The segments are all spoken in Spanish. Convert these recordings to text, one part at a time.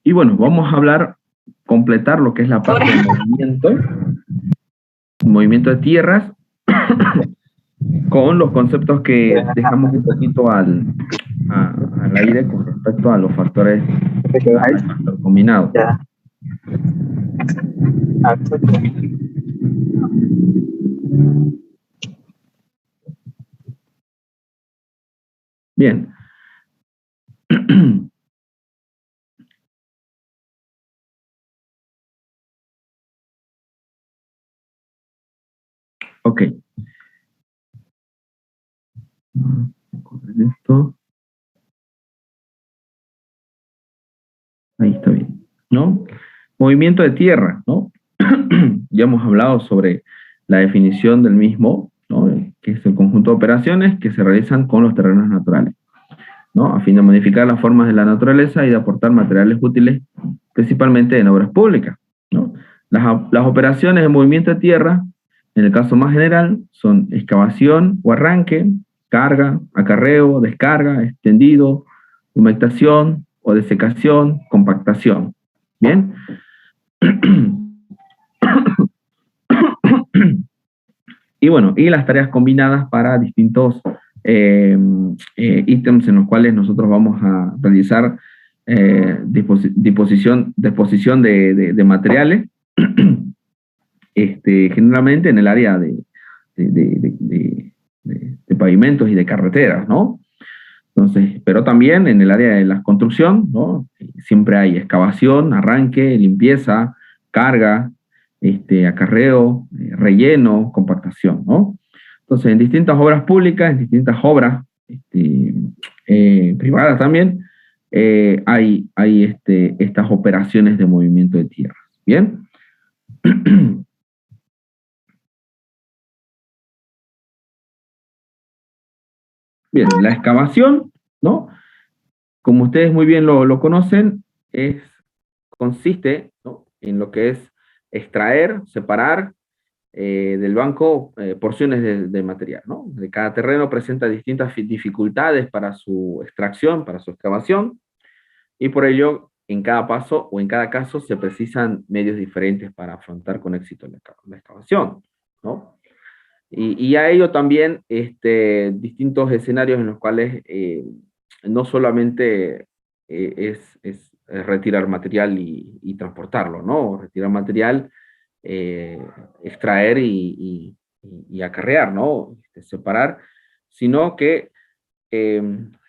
Y bueno, vamos a hablar, completar lo que es la parte de movimiento de tierras, con los conceptos que dejamos un poquito al aire con respecto a los factores combinados. Bien. Ok. Esto. Ahí está bien, ¿no? Movimiento de tierra, ¿no? Ya hemos hablado sobre la definición del mismo, ¿no? Que es el conjunto de operaciones que se realizan con los terrenos naturales, ¿no? A fin de modificar las formas de la naturaleza y de aportar materiales útiles, principalmente en obras públicas, ¿no? Las operaciones de movimiento de tierra, en el caso más general, son excavación o arranque, carga, acarreo, descarga, extendido, humectación o desecación, compactación. ¿Bien? Y bueno, y las tareas combinadas para distintos ítems en los cuales nosotros vamos a realizar disposición de materiales, generalmente en el área de pavimentos y de carreteras, ¿no? Entonces, pero también en el área de la construcción, ¿no? Siempre hay excavación, arranque, limpieza, carga, acarreo, relleno, compactación, ¿no? Entonces, en distintas obras públicas, en distintas obras privadas también, hay estas operaciones de movimiento de tierras. ¿Bien? Bien, la excavación, ¿no? Como ustedes muy bien lo conocen, consiste, ¿no?, en lo que es extraer, separar del banco porciones de material, ¿no? De cada terreno presenta distintas dificultades para su extracción, para su excavación, y por ello en cada paso o en cada caso se precisan medios diferentes para afrontar con éxito la excavación, ¿no? Y a ello también distintos escenarios en los cuales no solamente es retirar material y transportarlo, ¿no? Retirar material, extraer y acarrear, ¿no? Separar, sino que en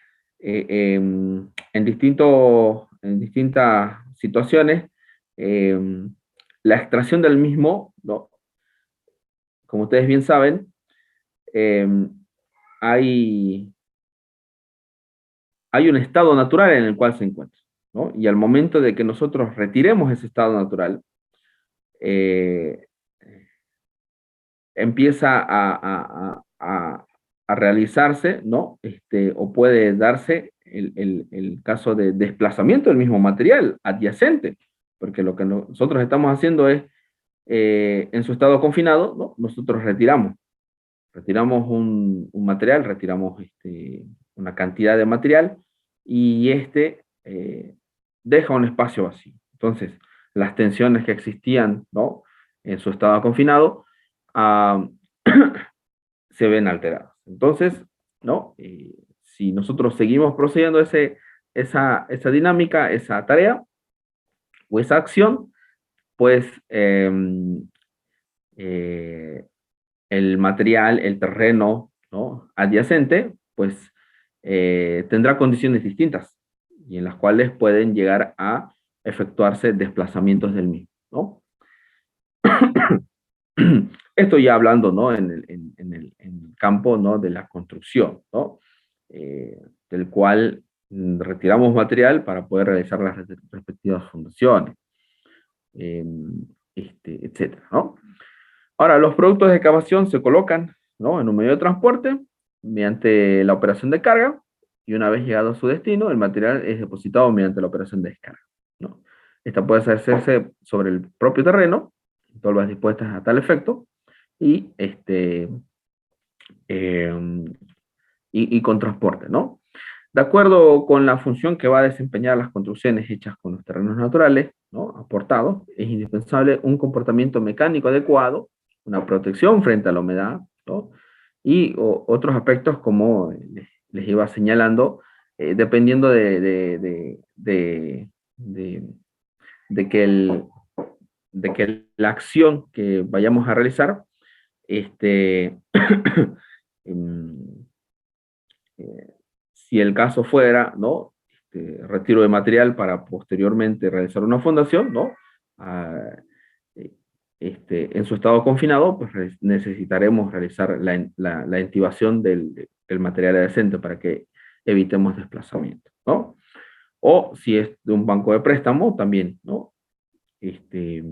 distintas situaciones, la extracción del mismo, ¿no? Como ustedes bien saben, eh, hay, hay un estado natural en el cual se encuentra, ¿no? Y al momento de que nosotros retiremos ese estado natural, eh, empieza a realizarse, ¿no? O puede darse el caso de desplazamiento del mismo material adyacente, porque lo que nosotros estamos haciendo es, en su estado confinado, ¿no? Nosotros retiramos un material, retiramos una cantidad de material y deja un espacio vacío. Entonces, las tensiones que existían, ¿no?, en su estado confinado, uh, se ven alteradas. Entonces, ¿no?, si nosotros seguimos procediendo esa dinámica, esa tarea o esa acción, pues el material, el terreno, ¿no?, adyacente, pues tendrá condiciones distintas y en las cuales pueden llegar a efectuarse desplazamientos del mismo, ¿no? Esto ya hablando, ¿no?, en el campo, ¿no?, de la construcción, ¿no?, del cual retiramos material para poder realizar las respectivas fundaciones, etcétera, ¿no? Ahora, los productos de excavación se colocan, ¿no?, en un medio de transporte mediante la operación de carga y una vez llegado a su destino, el material es depositado mediante la operación de descarga, ¿no? Esta puede hacerse sobre el propio terreno, tolvas dispuestas a tal efecto, y, y con transporte, ¿no? De acuerdo con la función que va a desempeñar las construcciones hechas con los terrenos naturales, ¿no? Aportados, es indispensable un comportamiento mecánico adecuado, una protección frente a la humedad, ¿no? Y otros aspectos como les iba señalando, dependiendo de que la acción que vayamos a realizar, este, em, si el caso fuera, ¿no? Retiro de material para posteriormente realizar una fundación, ¿no? Ah, en su estado confinado, pues necesitaremos realizar la intibación del material adhesente para que evitemos desplazamiento, ¿no? O si es de un banco de préstamo, también, ¿no? Este,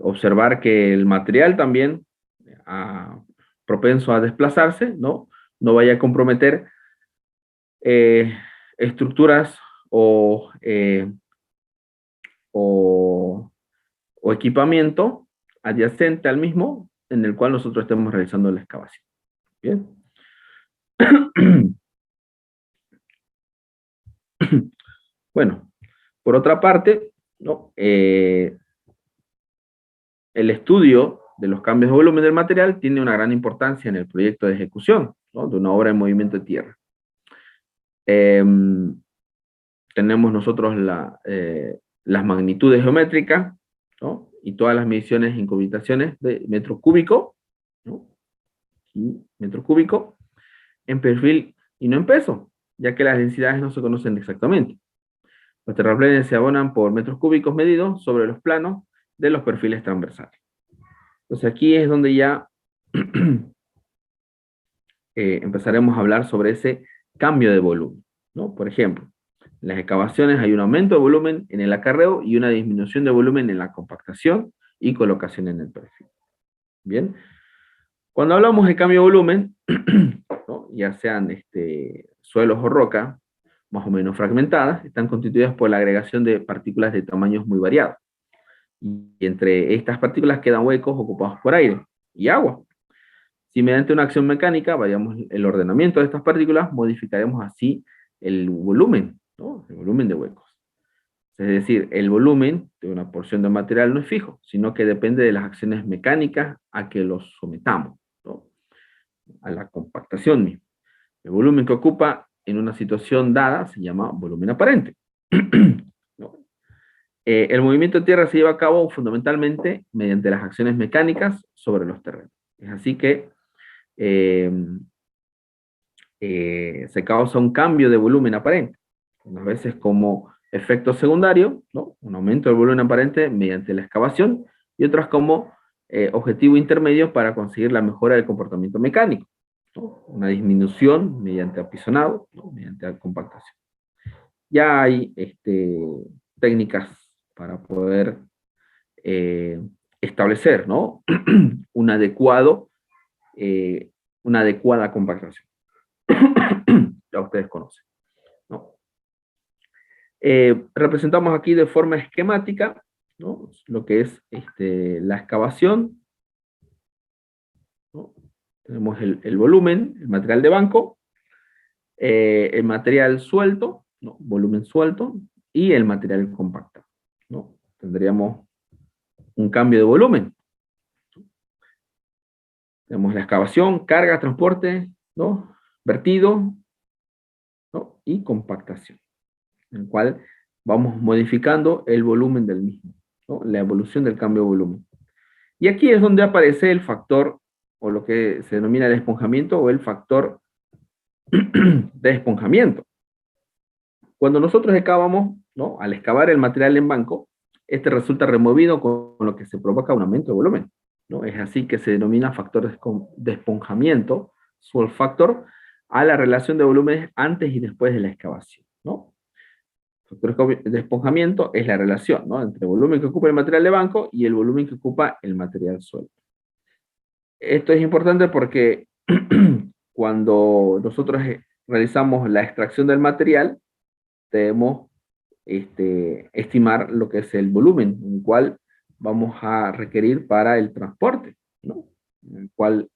observar que el material también propenso a desplazarse, ¿no? No vaya a comprometer eh, estructuras o, o equipamiento adyacente al mismo en el cual nosotros estemos realizando la excavación. Bien. Bueno, por otra parte, ¿no? El estudio de los cambios de volumen del material tiene una gran importancia en el proyecto de ejecución, ¿no? De una obra en movimiento de tierra. Tenemos nosotros las magnitudes geométricas, ¿no? Y todas las mediciones en cubitaciones de metro cúbico, ¿no? Y metro cúbico en perfil y no en peso, ya que las densidades no se conocen exactamente. Los terraplenes se abonan por metros cúbicos medidos sobre los planos de los perfiles transversales. Entonces aquí es donde ya empezaremos a hablar sobre ese cambio de volumen, ¿no? Por ejemplo, en las excavaciones hay un aumento de volumen en el acarreo y una disminución de volumen en la compactación y colocación en el perfil. Bien. Cuando hablamos de cambio de volumen, ¿no? Ya sean suelos o roca, más o menos fragmentadas, están constituidas por la agregación de partículas de tamaños muy variados. Y entre estas partículas quedan huecos ocupados por aire y agua. Si mediante una acción mecánica variamos el ordenamiento de estas partículas, modificaremos así el volumen, ¿no? El volumen de huecos. Es decir, el volumen de una porción de material no es fijo, sino que depende de las acciones mecánicas a que los sometamos, ¿no? A la compactación misma. El volumen que ocupa en una situación dada se llama volumen aparente. ¿No? El movimiento de tierra se lleva a cabo fundamentalmente mediante las acciones mecánicas sobre los terrenos. Es así que se causa un cambio de volumen aparente, unas veces como efecto secundario, ¿no? Un aumento del volumen aparente mediante la excavación, y otras como objetivo intermedio para conseguir la mejora del comportamiento mecánico, ¿no? Una disminución mediante apisonado, ¿no? Mediante compactación. Ya hay técnicas para poder establecer, ¿no? un adecuado, una adecuada compactación. Ya ustedes conocen, ¿no? Representamos aquí de forma esquemática, ¿no? Lo que es la excavación, ¿no? Tenemos el volumen, el material de banco, el material suelto, ¿no? Volumen suelto, y el material compactado, ¿no? Tendríamos un cambio de volumen. Tenemos la excavación, carga, transporte, ¿no? Vertido, ¿no? Y compactación, en el cual vamos modificando el volumen del mismo, ¿no? La evolución del cambio de volumen. Y aquí es donde aparece el factor, o lo que se denomina el esponjamiento, o el factor de esponjamiento. Cuando nosotros excavamos, ¿no? Al excavar el material en banco, este resulta removido con lo que se provoca un aumento de volumen, ¿no? Es así que se denomina factor de esponjamiento, swell factor, a la relación de volúmenes antes y después de la excavación, ¿no? Factor de esponjamiento es la relación, ¿no? Entre el volumen que ocupa el material de banco y el volumen que ocupa el material suelto. Esto es importante porque cuando nosotros realizamos la extracción del material, debemos estimar lo que es el volumen, el cual vamos a requerir para el transporte, ¿no? El cual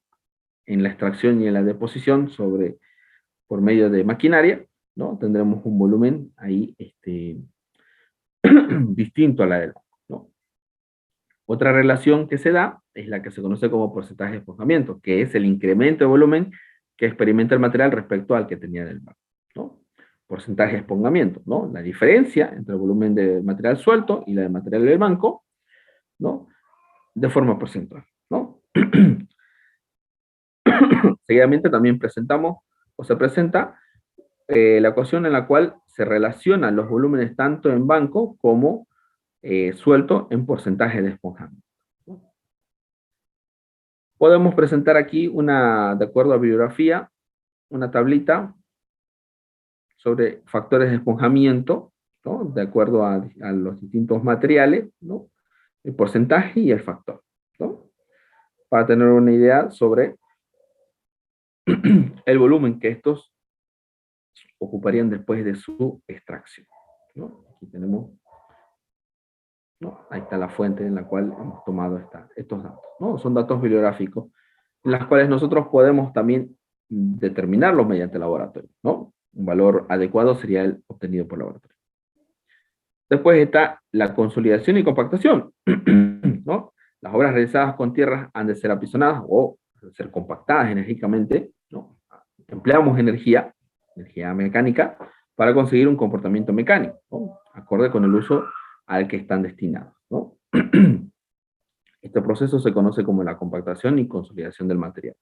en la extracción y en la deposición sobre por medio de maquinaria, ¿no? Tendremos un volumen ahí distinto a la del banco, ¿no? Otra relación que se da es la que se conoce como porcentaje de esponjamiento, que es el incremento de volumen que experimenta el material respecto al que tenía en el banco, ¿no? Porcentaje de esponjamiento, ¿no? La diferencia entre el volumen de material suelto y la de material del banco, ¿no? De forma porcentual, ¿no? Seguidamente también presentamos o se presenta la ecuación en la cual se relacionan los volúmenes tanto en banco como suelto en porcentaje de esponjamiento. Podemos presentar aquí de acuerdo a bibliografía, una tablita sobre factores de esponjamiento, ¿no? De acuerdo a los distintos materiales, ¿no? El porcentaje y el factor, ¿no? Para tener una idea sobre el volumen que estos ocuparían después de su extracción, ¿no? Aquí tenemos, ¿no? Ahí está la fuente en la cual hemos tomado estos datos, ¿no? Son datos bibliográficos, en las cuales nosotros podemos también determinarlos mediante laboratorio, ¿no? Un valor adecuado sería el obtenido por laboratorio. Después está la consolidación y compactación, ¿no? Las obras realizadas con tierras han de ser apisonadas o ser compactadas enérgicamente, ¿no? Empleamos energía mecánica, para conseguir un comportamiento mecánico, ¿no? Acorde con el uso al que están destinados, ¿no? Este proceso se conoce como la compactación y consolidación del material.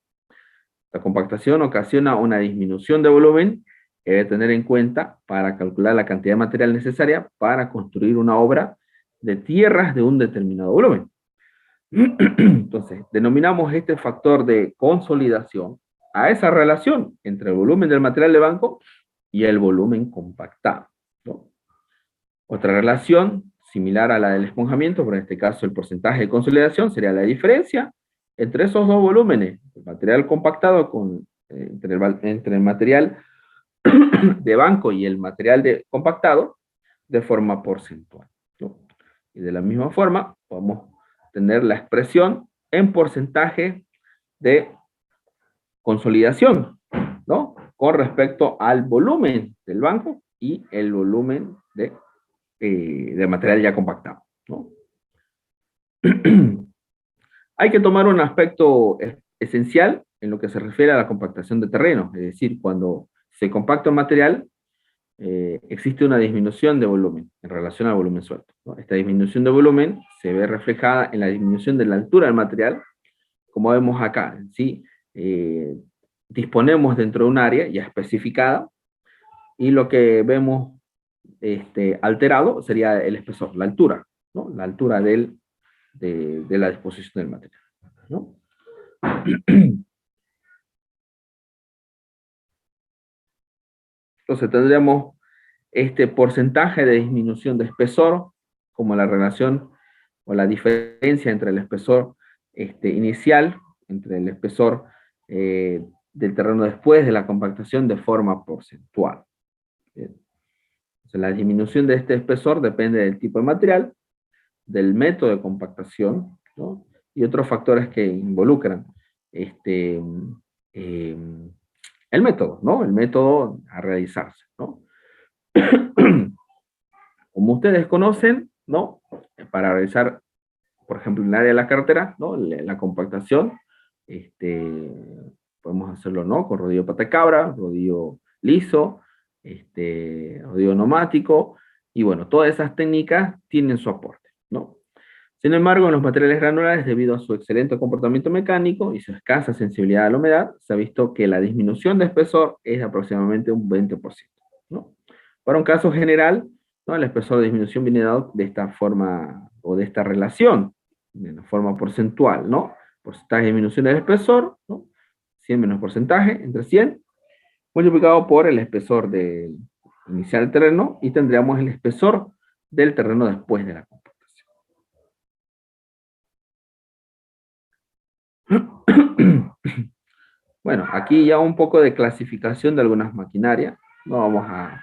La compactación ocasiona una disminución de volumen que debe tener en cuenta para calcular la cantidad de material necesaria para construir una obra de tierras de un determinado volumen. Entonces, denominamos este factor de consolidación a esa relación entre el volumen del material de banco y el volumen compactado, ¿no? Otra relación similar a la del esponjamiento, pero en este caso el porcentaje de consolidación sería la diferencia entre esos dos volúmenes, el material compactado entre el material de banco y el material compactado de forma porcentual, ¿no? Y de la misma forma podemos tener la expresión en porcentaje de consolidación, ¿no? Con respecto al volumen del banco y el volumen de material ya compactado, ¿no? Hay que tomar un aspecto esencial en lo que se refiere a la compactación de terreno, es decir, cuando se compacta un material, existe una disminución de volumen en relación al volumen suelto, ¿no? Esta disminución de volumen se ve reflejada en la disminución de la altura del material, como vemos acá, ¿sí? Disponemos dentro de un área ya especificada, y lo que vemos alterado sería el espesor, la altura, ¿no? La altura de la disposición del material, ¿no? Entonces tendríamos este porcentaje de disminución de espesor como la relación o la diferencia entre el espesor inicial, entre el espesor del terreno después de la compactación de forma porcentual. Entonces, la disminución de este espesor depende del tipo de material, del método de compactación, ¿no? Y otros factores que involucran eh, el método, ¿no? El método a realizarse, ¿no? Como ustedes conocen, ¿no? Para realizar, por ejemplo, en el área de la carretera, ¿no? La compactación, podemos hacerlo, ¿no? Con rodillo pata de cabra, rodillo liso, rodillo neumático, y bueno, todas esas técnicas tienen su aporte, ¿no? Sin embargo, en los materiales granulares, debido a su excelente comportamiento mecánico y su escasa sensibilidad a la humedad, se ha visto que la disminución de espesor es de aproximadamente un 20%, ¿no? Para un caso general, ¿no? El espesor de disminución viene dado de esta forma, o de esta relación, de la forma porcentual, ¿no? Porcentaje de disminución del espesor, ¿no? 100 menos porcentaje, entre 100, multiplicado por el espesor inicial del terreno, y tendríamos el espesor del terreno después de la compactación. Bueno, aquí ya un poco de clasificación de algunas maquinarias, no vamos a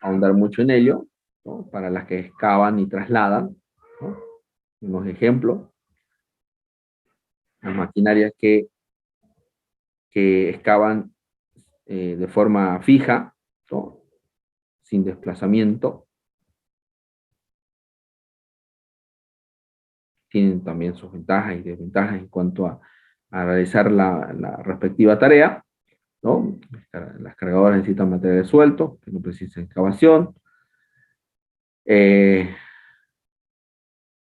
ahondar mucho en ello, ¿no? Para las que excavan y trasladan, ¿no? Unos ejemplos, las maquinarias que excavan de forma fija, ¿no? Sin desplazamiento. Tienen también sus ventajas y desventajas en cuanto a realizar la respectiva tarea, ¿no? Las cargadoras necesitan materiales sueltos, que no precisan excavación.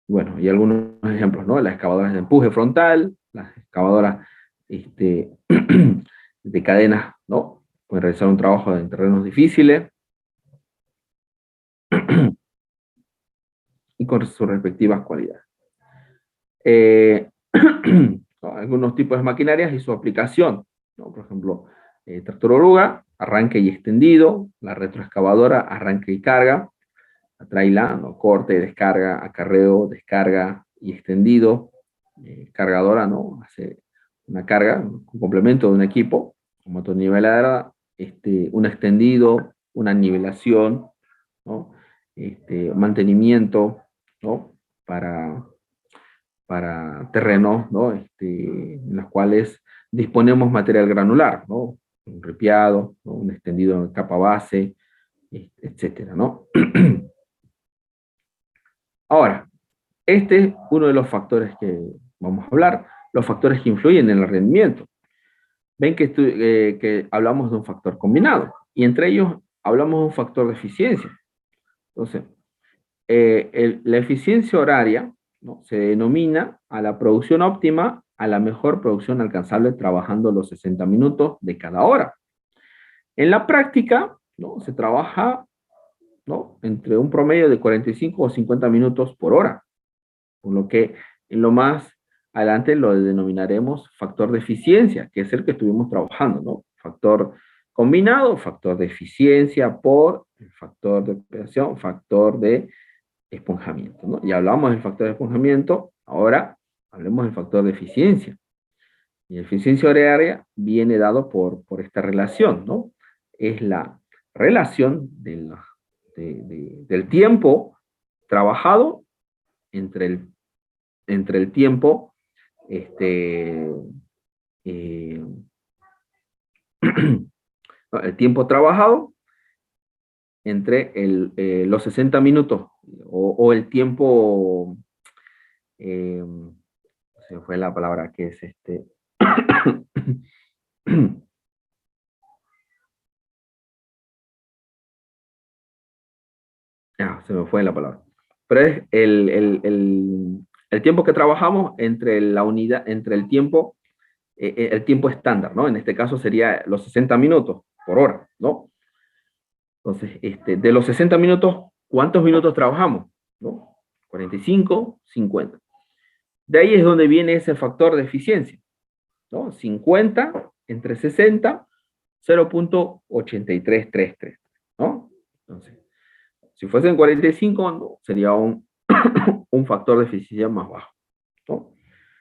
Bueno, y algunos ejemplos, ¿no? Las excavadoras de empuje frontal, las excavadoras de cadenas, ¿no? Pueden realizar un trabajo en terrenos difíciles y con sus respectivas cualidades. Algunos tipos de maquinarias y su aplicación, ¿no? Por ejemplo, tractor oruga, arranque y extendido, la retroexcavadora, arranque y carga, la traila, ¿no? Corte, descarga, acarreo, descarga y extendido, cargadora, ¿no? Hace una carga, un complemento de un equipo, un motoniveladora, un extendido, una nivelación, ¿no? Mantenimiento, ¿no? Para terrenos, ¿no? En los cuales disponemos material granular, ¿no? Un ripiado, ¿no? Un extendido en capa base, etcétera, ¿no? Ahora, este es uno de los factores que vamos a hablar, los factores que influyen en el rendimiento. Ven que hablamos de un factor combinado, y entre ellos hablamos de un factor de eficiencia. Entonces, la eficiencia horaria, ¿no? Se denomina a la producción óptima, a la mejor producción alcanzable trabajando los 60 minutos de cada hora. En la práctica, ¿no? Se trabaja, ¿no? Entre un promedio de 45 o 50 minutos por hora, por lo que en lo más adelante lo denominaremos factor de eficiencia, que es el que estuvimos trabajando, ¿no? Factor combinado, factor de eficiencia por factor de operación, factor de esponjamiento, ¿no? Ya hablamos del factor de esponjamiento, ahora hablemos del factor de eficiencia. Y la eficiencia horaria viene dado por esta relación, ¿no? Es la relación del tiempo trabajado entre el tiempo eh, el tiempo trabajado entre los 60 minutos o el tiempo, se fue la palabra que es se me fue la palabra. Pero es el tiempo que trabajamos entre la unidad, entre el tiempo estándar, ¿no? En este caso sería los 60 minutos por hora, ¿no? Entonces, de los 60 minutos, ¿cuántos minutos trabajamos? ¿No? 45, 50. De ahí es donde viene ese factor de eficiencia, ¿no? 50 entre 60, 0.8333, ¿no? Entonces, si fuesen 45, ¿no? Sería un factor de eficiencia más bajo, ¿no?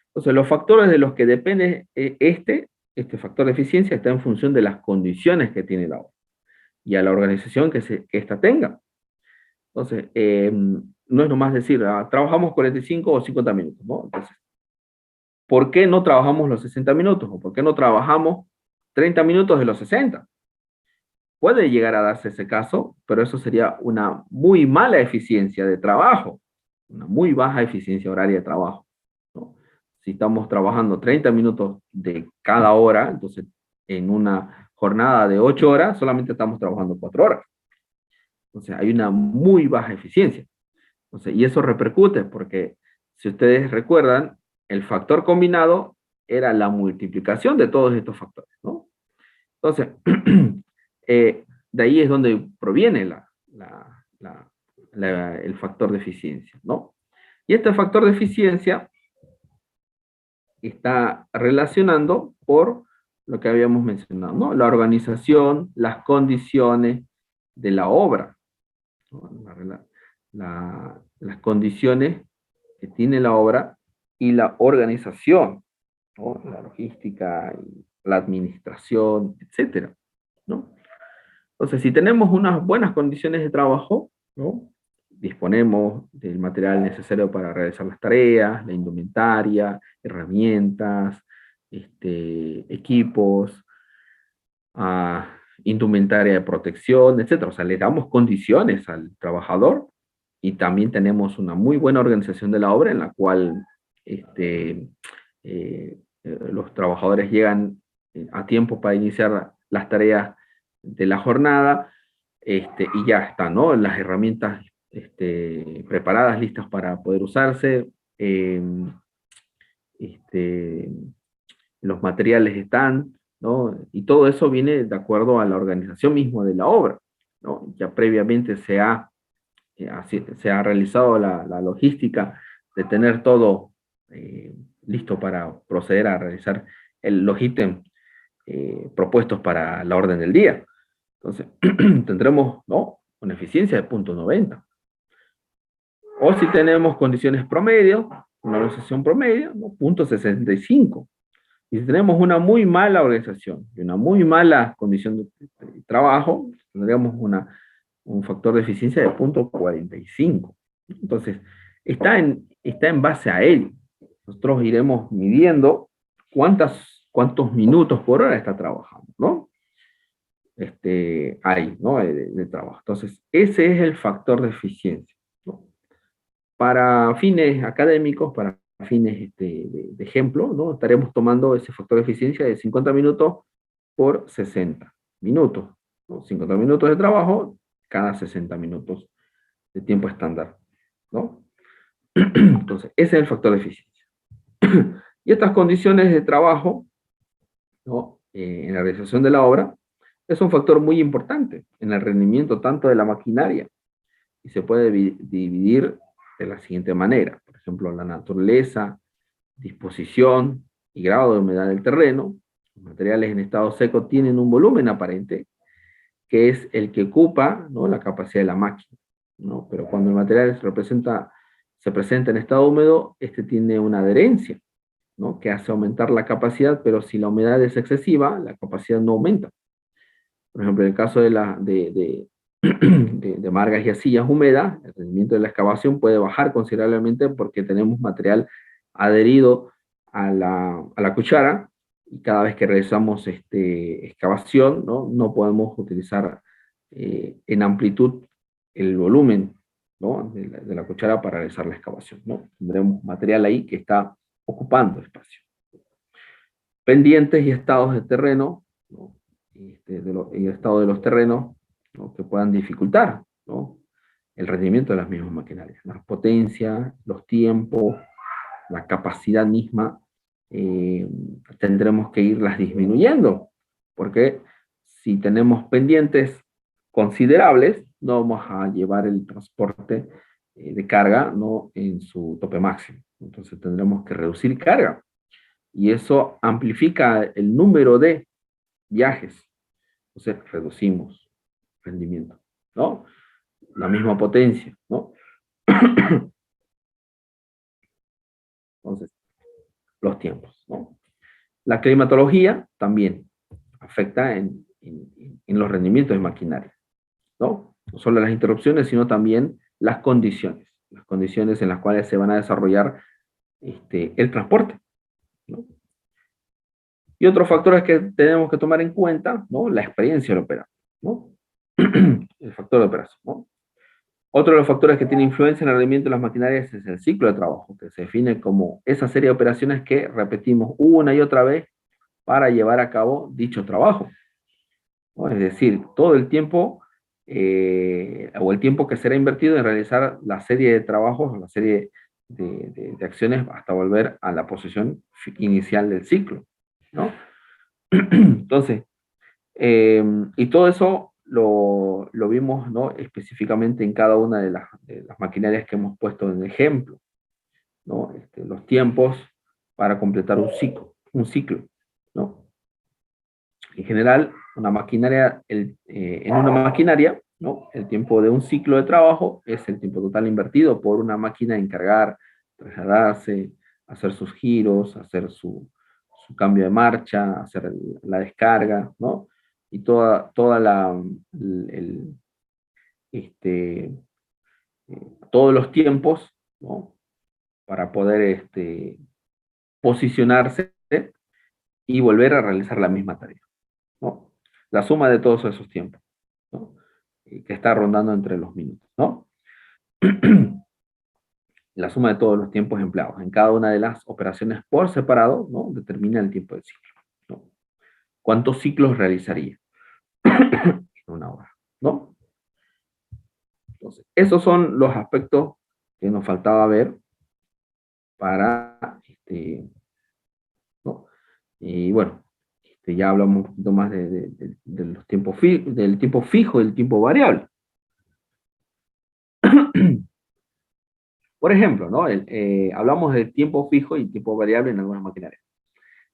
Entonces, los factores de los que depende este factor de eficiencia está en función de las condiciones que tiene la obra y a la organización que ésta tenga. Entonces, no es nomás decir, trabajamos 45 o 50 minutos, ¿no? Entonces, ¿por qué no trabajamos los 60 minutos? ¿O por qué no trabajamos 30 minutos de los 60? Puede llegar a darse ese caso, pero eso sería una muy mala eficiencia de trabajo, una muy baja eficiencia horaria de trabajo, ¿no? Si estamos trabajando 30 minutos de cada hora, entonces en una jornada de 8 horas solamente estamos trabajando 4 horas. Entonces hay una muy baja eficiencia. Entonces, y eso repercute porque, si ustedes recuerdan, el factor combinado era la multiplicación de todos estos factores, ¿no? Entonces, de ahí es donde proviene el factor de eficiencia, ¿no? Y este factor de eficiencia está relacionando por lo que habíamos mencionado, ¿no? La organización, las condiciones de la obra, ¿no? Las condiciones que tiene la obra y la organización, ¿no? La logística, la administración, etcétera, ¿no? Entonces, si tenemos unas buenas condiciones de trabajo, ¿no? Disponemos del material necesario para realizar las tareas, la indumentaria, herramientas, equipos, indumentaria de protección, etcétera. O sea, le damos condiciones al trabajador y también tenemos una muy buena organización de la obra en la cual los trabajadores llegan a tiempo para iniciar las tareas de la jornada, y ya están, ¿no? Las herramientas preparadas, listas para poder usarse, eh, este, los materiales están, ¿no? Y todo eso viene de acuerdo a la organización misma de la obra, ¿no? Ya previamente se ha realizado la logística de tener todo listo para proceder a realizar los ítems propuestos para la orden del día. Entonces, tendremos, ¿no?, una eficiencia de 0.90. O si tenemos condiciones promedio, una organización promedio, ¿no?, 0.65. Y si tenemos una muy mala organización y una muy mala condición de trabajo, tendríamos un factor de eficiencia de 0.45. Entonces, está en base a ello. Nosotros iremos midiendo cuántos minutos por hora está trabajando, ¿no? Hay, ¿no?, de trabajo. Entonces, ese es el factor de eficiencia, ¿no? Para fines académicos, para fines de ejemplo, ¿no?, estaremos tomando ese factor de eficiencia de 50 minutos por 60 minutos, ¿no? 50 minutos de trabajo cada 60 minutos de tiempo estándar, ¿no? Entonces, ese es el factor de eficiencia. Y estas condiciones de trabajo, ¿no?, en la realización de la obra, es un factor muy importante en el rendimiento tanto de la maquinaria, y se puede dividir de la siguiente manera. Por ejemplo, la naturaleza, disposición y grado de humedad del terreno. Los materiales en estado seco tienen un volumen aparente, que es el que ocupa, ¿no?, la capacidad de la máquina, ¿no? Pero cuando el material se presenta en estado húmedo, este tiene una adherencia, ¿no?, que hace aumentar la capacidad, pero si la humedad es excesiva, la capacidad no aumenta. Por ejemplo, en el caso de margas y arcillas húmedas, el rendimiento de la excavación puede bajar considerablemente porque tenemos material adherido a la cuchara, y cada vez que realizamos excavación, ¿no?, no podemos utilizar en amplitud el volumen, ¿no?, de la cuchara para realizar la excavación, ¿no? Tendremos material ahí que está ocupando espacio. Pendientes y estados de terreno, ¿no?, y estado de los terrenos, ¿no?, que puedan dificultar, ¿no?, el rendimiento de las mismas maquinarias. La potencia, los tiempos, la capacidad misma, tendremos que irlas disminuyendo, porque si tenemos pendientes considerables, no vamos a llevar el transporte de carga, ¿no?, en su tope máximo. Entonces tendremos que reducir carga, y eso amplifica el número de viajes. Entonces reducimos rendimiento, ¿no? La misma potencia, ¿no? Entonces, los tiempos, ¿no? La climatología también afecta en los rendimientos de maquinaria, ¿no? No solo las interrupciones, sino también las condiciones en las cuales se van a desarrollar el transporte, ¿no? Y otros factores que tenemos que tomar en cuenta, ¿no? La experiencia del operador, ¿no? El factor de operación, ¿no? Otro de los factores que tiene influencia en el rendimiento de las maquinarias es el ciclo de trabajo, que se define como esa serie de operaciones que repetimos una y otra vez para llevar a cabo dicho trabajo, ¿no? Es decir, todo el tiempo, o el tiempo que será invertido en realizar la serie de trabajos, la serie de acciones hasta volver a la posición inicial del ciclo, ¿no? Entonces, y todo eso lo vimos, ¿no?, específicamente en cada una de las maquinarias que hemos puesto en ejemplo, ¿no? Los tiempos para completar un ciclo, ¿no? En general, en una maquinaria, ¿no?, el tiempo de un ciclo de trabajo es el tiempo total invertido por una máquina en cargar, trasladarse, hacer sus giros, hacer su cambio de marcha, hacer la descarga, ¿no? Y el- este, todos los tiempos, ¿no?, para poder posicionarse y volver a realizar la misma tarea, ¿no? la suma de todos esos tiempos, ¿no? Que está rondando entre los minutos, ¿no? La suma de todos los tiempos empleados en cada una de las operaciones por separado, ¿no? Determina el tiempo del ciclo, ¿no? ¿Cuántos ciclos realizaría en una hora, ¿no? Entonces, esos son los aspectos que nos faltaba ver para, ¿no? Y bueno, ya hablamos un poquito más de los tiempos del tiempo fijo y el tiempo variable. Por ejemplo, ¿no? Hablamos de tiempo fijo y tiempo variable en algunas maquinarias.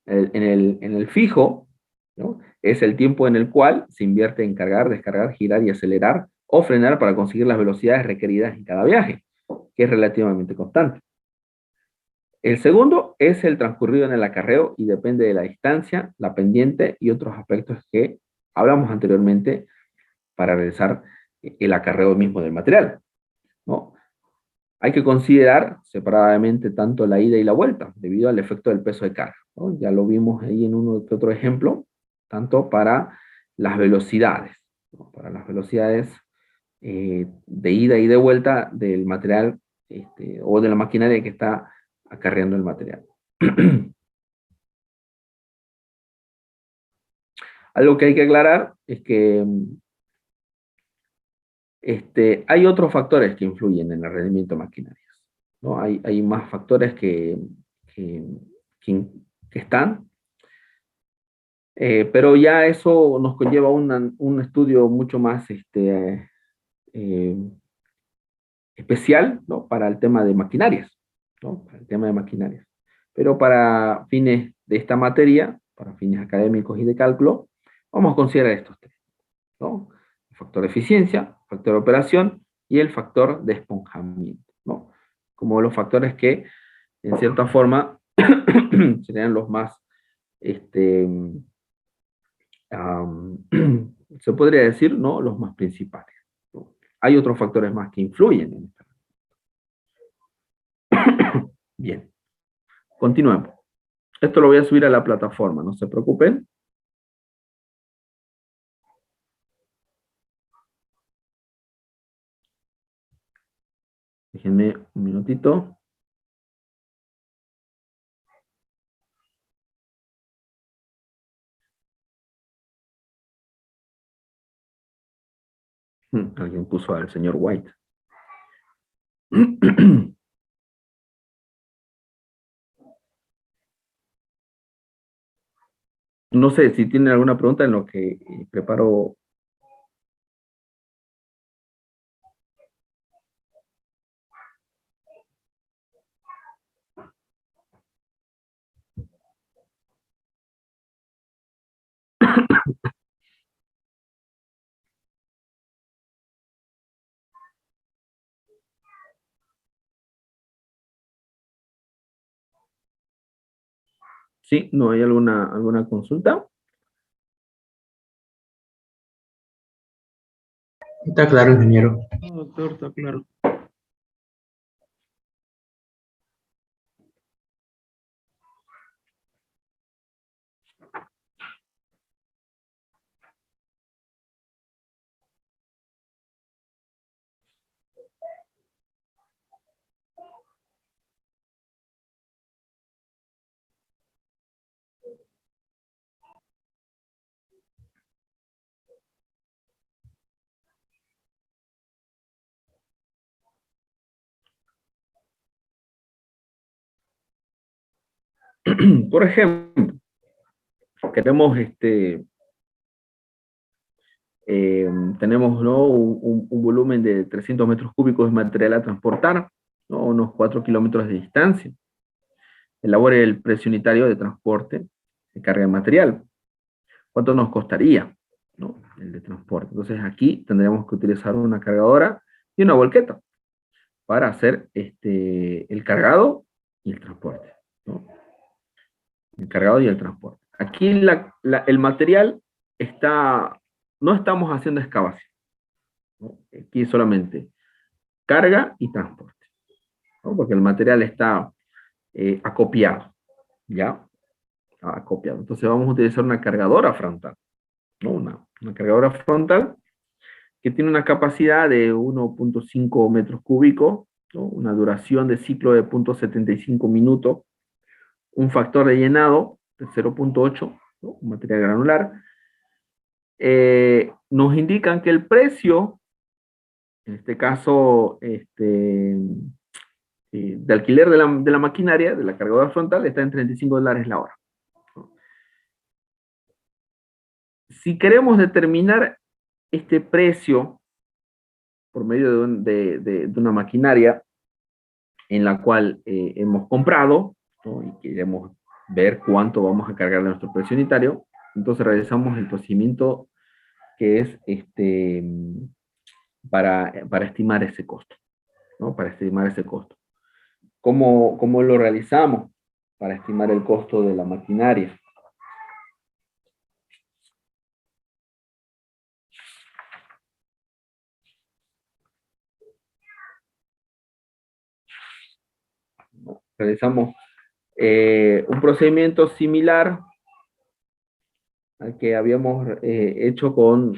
En el fijo, ¿no? Es el tiempo en el cual se invierte en cargar, descargar, girar y acelerar o frenar para conseguir las velocidades requeridas en cada viaje, que es relativamente constante. El segundo es el transcurrido en el acarreo y depende de la distancia, la pendiente y otros aspectos que hablamos anteriormente para realizar el acarreo mismo del material, ¿no? Hay que considerar separadamente tanto la ida y la vuelta, debido al efecto del peso de carga, ¿no? Ya lo vimos ahí en uno que otro ejemplo, tanto para las velocidades, ¿no? Para las velocidades de ida y de vuelta del material o de la maquinaria que está acarreando el material. Algo que hay que aclarar es que hay otros factores que influyen en el rendimiento de maquinarias, ¿no? Hay más factores que, que, que están, pero ya eso nos conlleva un estudio mucho más eh, especial, ¿no? Para el tema de maquinarias, ¿no? Para el tema de maquinarias. Pero para fines de esta materia, para fines académicos y de cálculo, vamos a considerar estos tres, ¿no? El factor de eficiencia, el factor de operación y el factor de esponjamiento, ¿no? Como los factores que, en cierta forma, serían los más, um, se podría decir, ¿no? Los más principales, ¿no? Hay otros factores más que influyen en esto. Bien, continuemos. Esto lo voy a subir a la plataforma, no se preocupen. Déjenme un minutito. Alguien puso al señor White. No sé si tienen alguna pregunta en lo que preparo. ¿Sí? ¿No hay alguna consulta? Está claro, ingeniero. No, doctor, está claro. Por ejemplo, queremos, tenemos, ¿no? Un volumen de 300 metros cúbicos de material a transportar, ¿no? Unos 4 kilómetros de distancia. Elabore el precio unitario de transporte de carga de material. ¿Cuánto nos costaría, ¿no? El de transporte. Entonces aquí tendríamos que utilizar una cargadora y una volqueta para hacer el cargado y el transporte, ¿no? El cargado y el transporte. Aquí el material está, no estamos haciendo excavación, ¿no? Aquí solamente carga y transporte, ¿no? Porque el material está acopiado, ¿ya? Acopiado. Entonces vamos a utilizar una cargadora frontal, ¿no? Una cargadora frontal que tiene una capacidad de 1.5 metros cúbicos, ¿no? Una duración de ciclo de 0.75 minutos, un factor de llenado de 0.8, ¿no? Un material granular. Nos indican que el precio, en este caso, de alquiler de la maquinaria, de la cargadora frontal, está en $35 la hora. Si queremos determinar este precio por medio de una maquinaria en la cual hemos comprado, ¿no? Y queremos ver cuánto vamos a cargar de nuestro precio unitario, entonces realizamos el procedimiento que es para estimar ese costo, ¿no? Para estimar ese costo. ¿Cómo lo realizamos para estimar el costo de la maquinaria? ¿No? Realizamos un procedimiento similar al que habíamos hecho con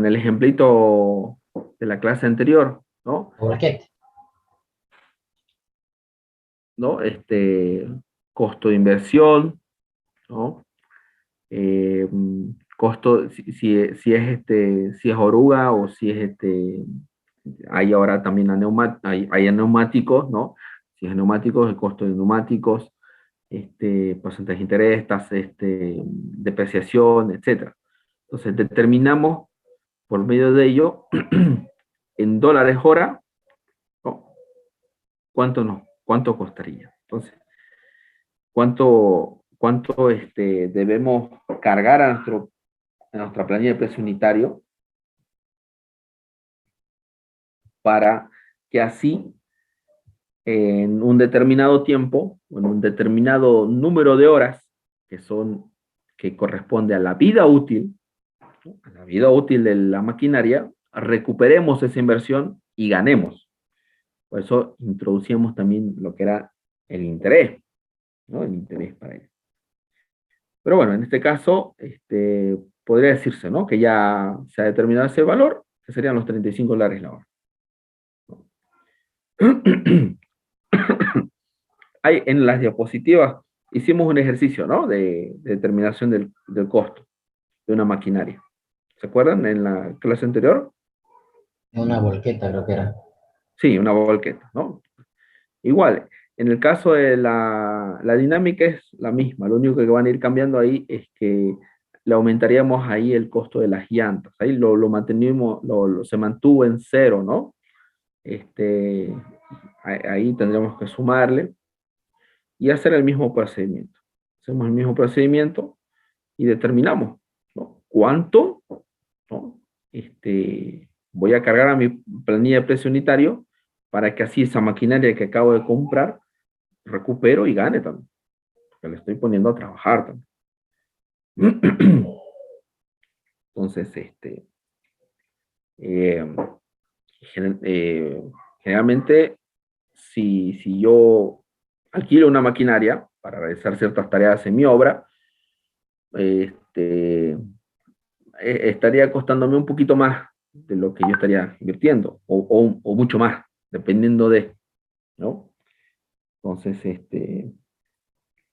el ejemplito de la clase anterior, ¿no? Volquete. ¿No? Costo de inversión, ¿no? Costo, si es oruga o si es hay ahora también hay neumáticos, ¿no? Si es neumáticos, el costo de neumáticos, porcentaje de interés, tasas, depreciación, etcétera. Entonces determinamos por medio de ello en dólares hora, ¿no? ¿Cuánto costaría? Entonces, ¿cuánto debemos cargar a nuestra planilla de precio unitario para que así en un determinado tiempo, o en un determinado número de horas que corresponde a la vida útil, ¿no? A la vida útil de la maquinaria, recuperemos esa inversión y ganemos? Por eso introducíamos también lo que era el interés, ¿no? El interés para ello. Pero bueno, en este caso, podría decirse, ¿no? Que ya se ha determinado ese valor, que serían los $35 la hora. En las diapositivas hicimos un ejercicio, ¿no? De determinación del costo de una maquinaria. ¿Se acuerdan en la clase anterior? Una volqueta creo que era. Sí, una volqueta, ¿no? Igual, en el caso de la dinámica es la misma, lo único que van a ir cambiando ahí es que le aumentaríamos ahí el costo de las llantas, ahí lo mantenimos, se mantuvo en cero, ¿no? Ahí tendríamos que sumarle y hacer el mismo procedimiento. Hacemos el mismo procedimiento y determinamos, ¿no? ¿Cuánto, ¿no? Voy a cargar a mi planilla de precio unitario para que así esa maquinaria que acabo de comprar recupero y gane también, porque le estoy poniendo a trabajar también. Entonces, eh, generalmente, si yo alquilo una maquinaria para realizar ciertas tareas en mi obra, estaría costándome un poquito más de lo que yo estaría invirtiendo, o mucho más, dependiendo de, ¿no? Entonces,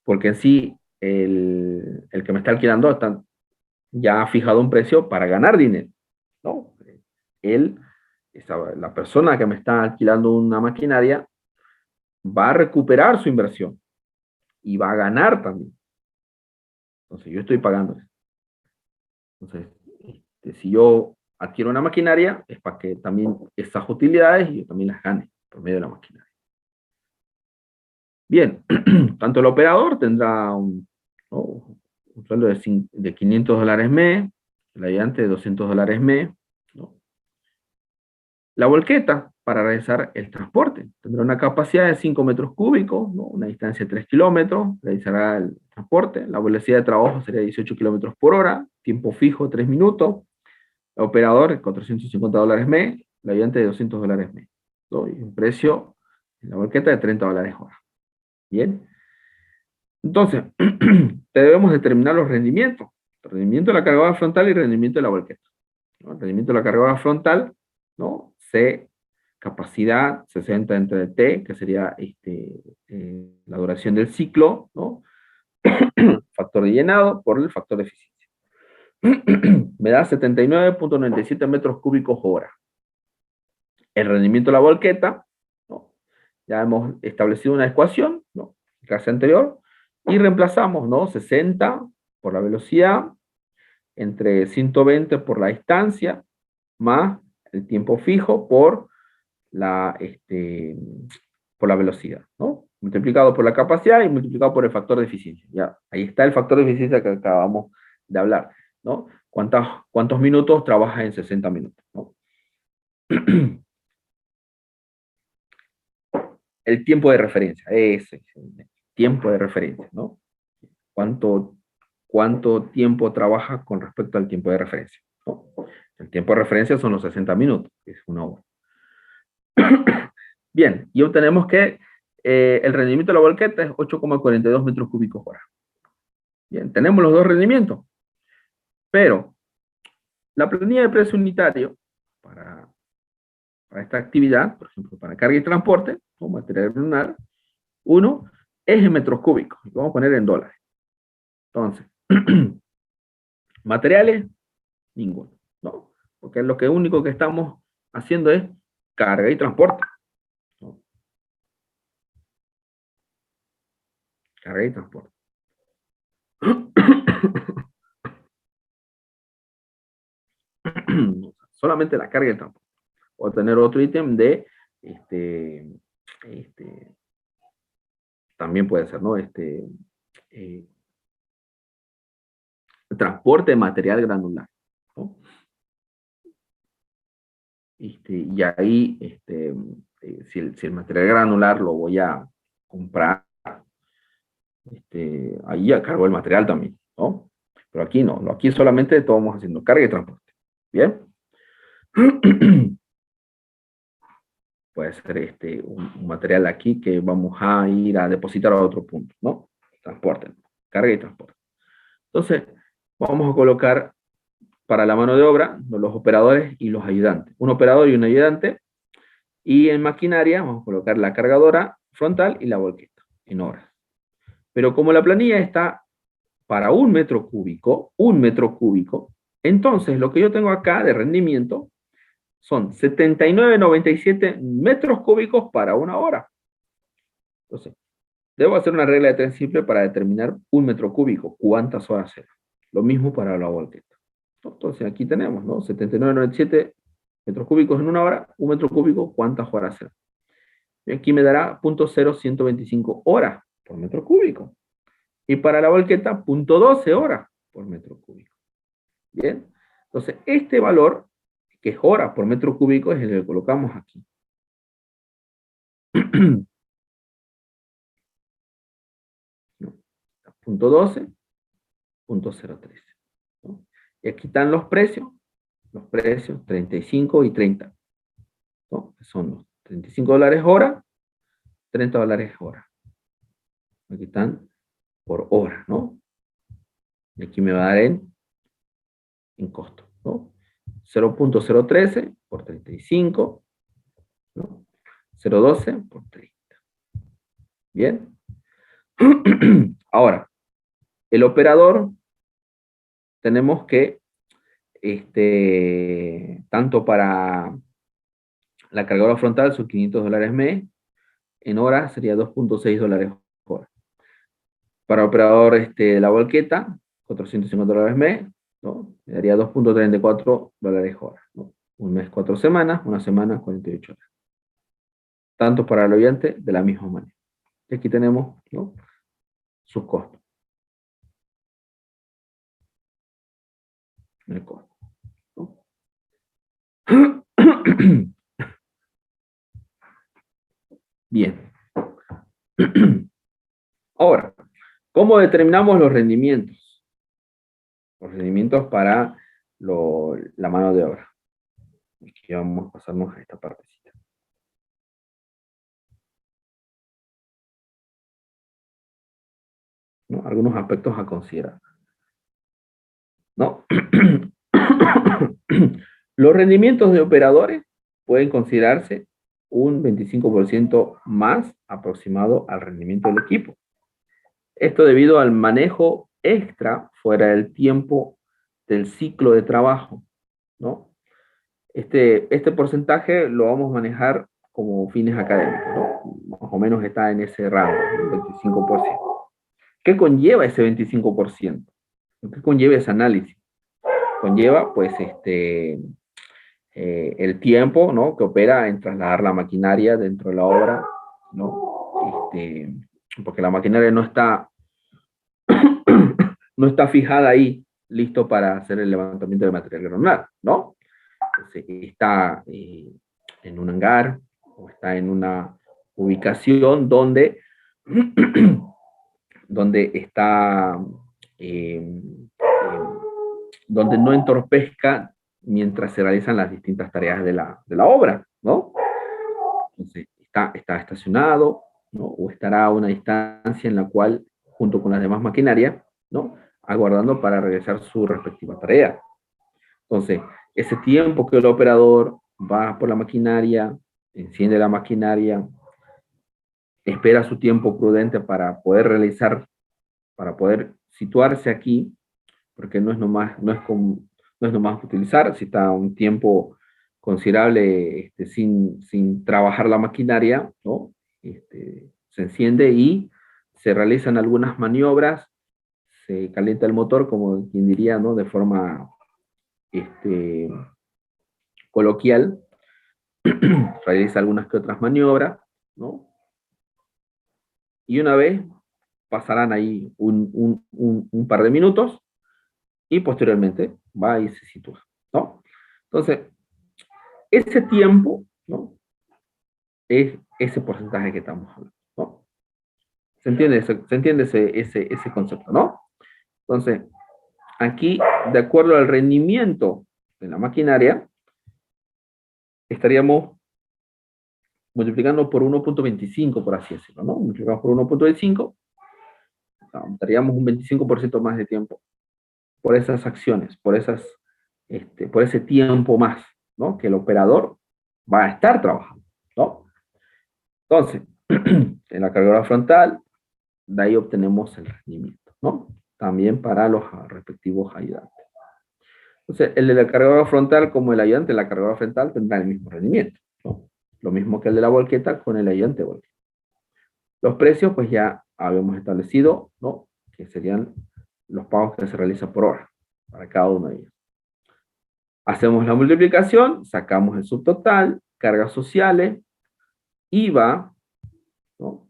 porque en sí, el que me está alquilando ya ha fijado un precio para ganar dinero, ¿no? Él, la persona que me está alquilando una maquinaria, va a recuperar su inversión y va a ganar también. Entonces, yo estoy pagando eso. Entonces, si yo adquiero una maquinaria, es para que también esas utilidades yo también las gane por medio de la maquinaria. Bien, tanto el operador tendrá ¿no? un sueldo de $500 mes, el ayudante de $200 mes, ¿no? La volqueta, para realizar el transporte, tendrá una capacidad de 5 metros cúbicos, ¿no? Una distancia de 3 kilómetros, realizará el transporte, la velocidad de trabajo sería 18 kilómetros por hora, tiempo fijo 3 minutos, el operador $450 mes, la ayudante de $200 mes, ¿no? Y un precio en la volqueta de $30 hora. Bien. Entonces, debemos determinar los rendimientos. El rendimiento de la carga frontal y el rendimiento de la volqueta, ¿no? El rendimiento de la carga frontal, ¿no? C, capacidad 60 entre T, que sería la duración del ciclo, ¿no? Factor de llenado por el factor de eficiencia. Me da 79.97 metros cúbicos hora. El rendimiento de la volqueta, ¿no? Ya hemos establecido una ecuación, ¿no? En clase anterior, y reemplazamos, ¿no? 60 por la velocidad, entre 120 por la distancia, más el tiempo fijo por la velocidad, ¿no? Multiplicado por la capacidad y multiplicado por el factor de eficiencia. Ya, ahí está el factor de eficiencia que acabamos de hablar, ¿no? ¿Cuántos minutos trabaja en 60 minutos, ¿no? El tiempo de referencia, ese, tiempo de referencia, ¿no? ¿Cuánto, cuánto tiempo trabaja con respecto al tiempo de referencia, ¿no? El tiempo de referencia son los 60 minutos, que es una hora. Bien, y obtenemos que el rendimiento de la volqueta es 8,42 metros cúbicos hora. Bien, tenemos los dos rendimientos, pero la planilla de precio unitario para, para esta actividad, por ejemplo, para carga y transporte, o material lunar, uno es en metros cúbicos, y vamos a poner en dólares. Entonces, materiales, ninguno, ¿no? Porque lo único que estamos haciendo es carga y transporte, ¿no? Carga y transporte. Solamente la carga y el transporte. O tener otro ítem de este, también puede ser, ¿no? Eh, transporte de material granular, ¿no? Y ahí, si el material granular lo voy a comprar, ahí ya cargo el material también, ¿no? Pero aquí no, aquí solamente estamos haciendo carga y transporte. ¿Bien? Puede ser un material aquí que vamos a ir a depositar a otro punto, ¿no? Transporte, carga y transporte. Entonces, vamos a colocar para la mano de obra los operadores y los ayudantes. Un operador y un ayudante. Y en maquinaria vamos a colocar la cargadora frontal y la volqueta en horas. Pero como la planilla está para un metro cúbico, entonces lo que yo tengo acá de rendimiento son 79,97 metros cúbicos para una hora. Entonces, debo hacer una regla de tres simple para determinar un metro cúbico, cuántas horas será. Lo mismo para la volqueta. Entonces, aquí tenemos, ¿no? 79,97 metros cúbicos en una hora, un metro cúbico, ¿cuántas horas será? Y aquí me dará 0.0125 horas por metro cúbico. Y para la volqueta, 0.12 horas por metro cúbico. Bien. Entonces, este valor, que es horas por metro cúbico, es el que colocamos aquí. 0.12, 0.013. ¿no? Y aquí están los precios 35 y 30. ¿no? Son los 35 dólares hora, 30 dólares hora. Aquí están por hora, ¿no? Y aquí me va a dar en costo, ¿no? 0.013 por 35, ¿no? 0.12 por 30. Bien. Ahora, el operador, tenemos que, tanto para la cargadora frontal son 500 dólares mes, en horas sería 2.6 dólares hora. Para operador de la volqueta, 450 dólares mes, ¿no? Me daría 2.34 dólares hora, ¿no? Un mes 4 semanas, una semana 48 horas. Tanto para el oyente de la misma manera. Y aquí tenemos, ¿no? Sus costos. El costo, ¿no? Bien. Ahora, ¿cómo determinamos los rendimientos? Los rendimientos para la mano de obra. Aquí vamos a pasarnos a esta partecita. ¿no? Algunos aspectos a considerar, ¿no? Los rendimientos de operadores pueden considerarse un 25% más aproximado al rendimiento del equipo. Esto debido al manejo extra fuera del tiempo del ciclo de trabajo, ¿no? Este porcentaje lo vamos a manejar como fines académicos, ¿no? Más o menos está en ese rango, el 25%. ¿Qué conlleva ese 25%? ¿Qué conlleva ese análisis? Conlleva, pues, el tiempo, ¿no? Que opera en trasladar la maquinaria dentro de la obra, ¿no? Porque la maquinaria no está fijada ahí, listo para hacer el levantamiento de material granular, ¿no? Entonces, está en un hangar o está en una ubicación donde, donde está, eh, donde no entorpezca mientras se realizan las distintas tareas de la obra, ¿no? Entonces, está estacionado, ¿no? O estará a una distancia en la cual, junto con las demás maquinarias, ¿no? Aguardando para realizar su respectiva tarea. Entonces, ese tiempo que el operador va por la maquinaria, enciende la maquinaria, espera su tiempo prudente para poder realizar, para poder situarse aquí, porque no es nomás utilizar, si está un tiempo considerable sin trabajar la maquinaria, ¿no? Se enciende y se realizan algunas maniobras, se calienta el motor, como quien diría, ¿no? De forma este, coloquial, realiza algunas que otras maniobras, ¿no? Y una vez pasarán ahí un par de minutos y posteriormente va y se sitúa, ¿no? Entonces, ese tiempo, ¿no? Es ese porcentaje que estamos hablando, ¿no? Se entiende ese concepto, ¿no? Entonces, aquí, de acuerdo al rendimiento de la maquinaria, estaríamos multiplicando por 1.25, por así decirlo, ¿no? Multiplicamos por 1.25, daríamos un 25% más de tiempo por esas acciones, por ese tiempo más, ¿no? Que el operador va a estar trabajando, ¿no? Entonces, en la cargadora frontal, de ahí obtenemos el rendimiento, ¿no? También para los respectivos ayudantes. Entonces, el de la cargadora frontal como el ayudante de la cargadora frontal tendrá el mismo rendimiento, ¿no? Lo mismo que el de la volqueta con el ayudante de volqueta. Los precios, pues ya habíamos establecido, ¿no? Que serían los pagos que se realizan por hora para cada uno de ellos. Hacemos la multiplicación, sacamos el subtotal, cargas sociales, IVA, ¿no?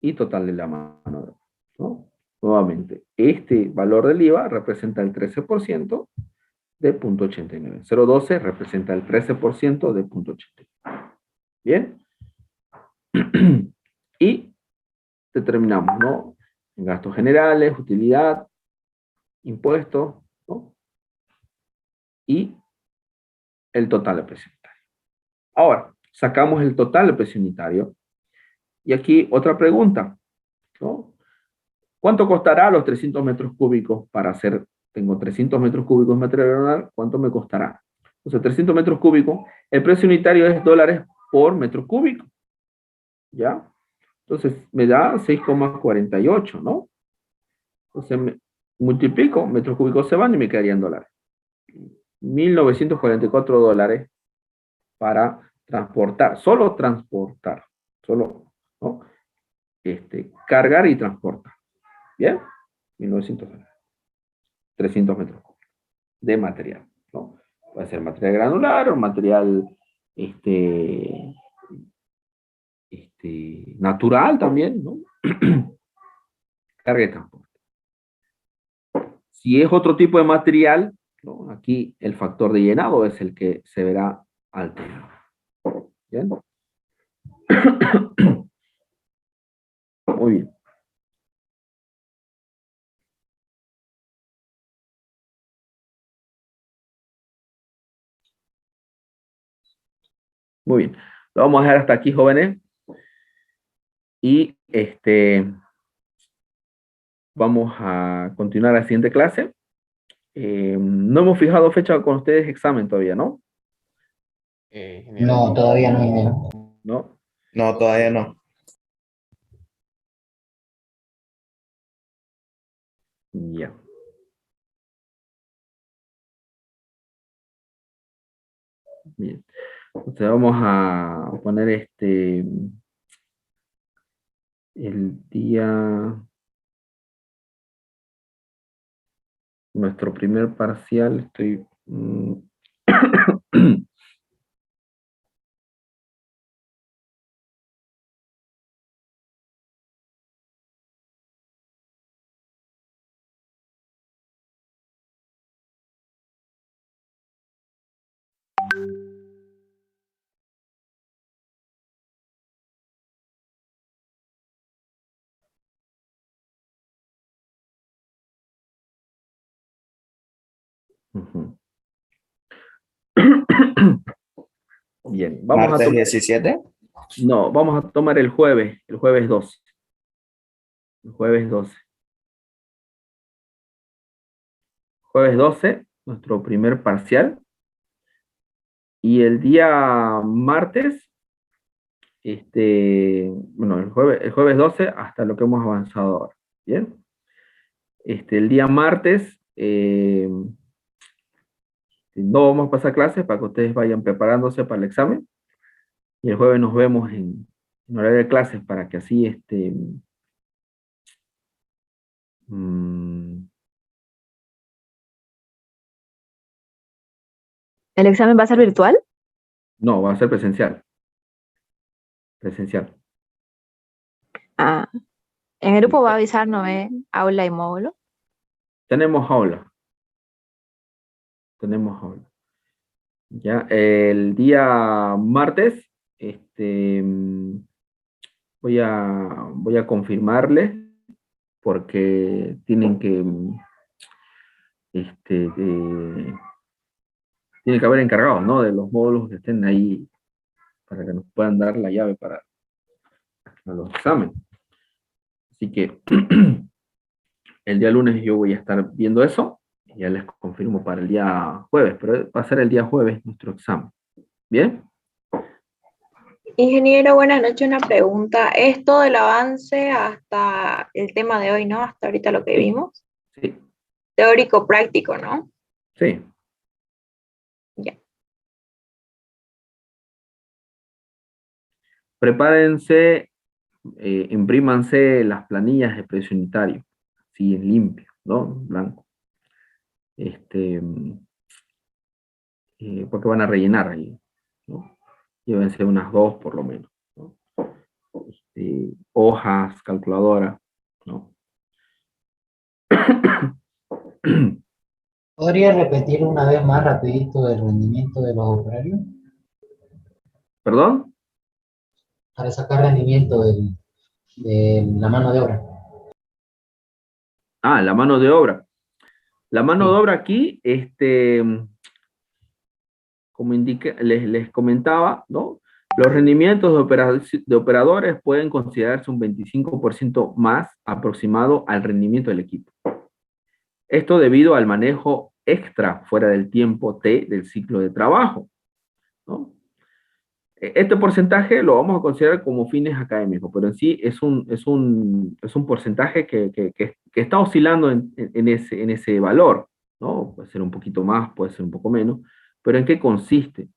Y total de la mano de obra, ¿no? Nuevamente, este valor del IVA representa el 13% de 0.89. 0.12 representa el 13% de 0.89. ¿Bien? Y determinamos, ¿no? En gastos generales, utilidad, impuestos, ¿no? Y el total de precio unitario. Ahora, sacamos el total de precio unitario. Y aquí otra pregunta, ¿no? ¿Cuánto costará los 300 metros cúbicos para hacer, tengo 300 metros cúbicos de material granular, ¿cuánto me costará? Entonces, 300 metros cúbicos, el precio unitario es dólares por metro cúbico, ¿ya? Entonces, me da 6,48, ¿no? Entonces, multiplico, metros cúbicos se van y me quedarían dólares. 1.944 dólares para transportar, solo, ¿no? Cargar y transportar. ¿Bien? 1.900 dólares. 300 metros cúbicos de material, ¿no? Puede ser material granular o material natural también, ¿no? Carga y transporte. Si es otro tipo de material, ¿no? Aquí el factor de llenado es el que se verá alterado. ¿Bien? Muy bien. Muy bien. Lo vamos a dejar hasta aquí, jóvenes. Y Vamos a continuar la siguiente clase. No hemos fijado fecha con ustedes examen todavía, ¿no? No, todavía no, ingeniero. ¿No? No, todavía no. Ya. Bien. Entonces vamos a poner el día, nuestro primer parcial, estoy... Ujú. Bien, vamos a Martes tomar, 17. no, vamos a tomar el jueves 12, el jueves 12. Jueves 12, nuestro primer parcial, y el día martes, bueno, el jueves 12 hasta lo que hemos avanzado ahora, ¿bien? El día martes, no vamos a pasar clases para que ustedes vayan preparándose para el examen, y el jueves nos vemos en horario de clases para que así, mm, ¿El examen va a ser virtual? no, va a ser presencial, presencial. Ah, en el grupo va a avisar, ¿no ve? Aula y módulo. Tenemos aula, tenemos aula. Ya, el día martes, voy a confirmarles porque tienen que, este, de- tiene que haber encargados, ¿no? De los módulos que estén ahí para que nos puedan dar la llave para los exámenes. Así que el día lunes yo voy a estar viendo eso y ya les confirmo para el día jueves, pero va a ser el día jueves nuestro examen. ¿Bien? Ingeniero, buenas noches. Una pregunta. Es todo el avance hasta el tema de hoy, ¿no? Hasta ahorita lo que Sí, vimos. sí, Teórico práctico, ¿no? sí. Ya. Prepárense, imprímanse las planillas de precio unitario, así en limpio, ¿no? En blanco. Este, porque van a rellenar ahí, ¿no? Llévense unas dos por lo menos, ¿no? Hojas, calculadora, ¿no? ¿Podría repetir una vez más rapidito el rendimiento de los operarios? ¿Perdón? Para sacar rendimiento de la mano de obra. Ah, la mano de obra. La mano de Sí. obra aquí, como les comentaba, ¿no? Los rendimientos de operadores pueden considerarse un 25% más aproximado al rendimiento del equipo. Esto debido al manejo extra fuera del tiempo T del ciclo de trabajo, ¿no? Este porcentaje lo vamos a considerar como fines académicos, pero en sí es un porcentaje que está oscilando en ese valor, ¿no? Puede ser un poquito más, puede ser un poco menos, pero ¿en qué consiste?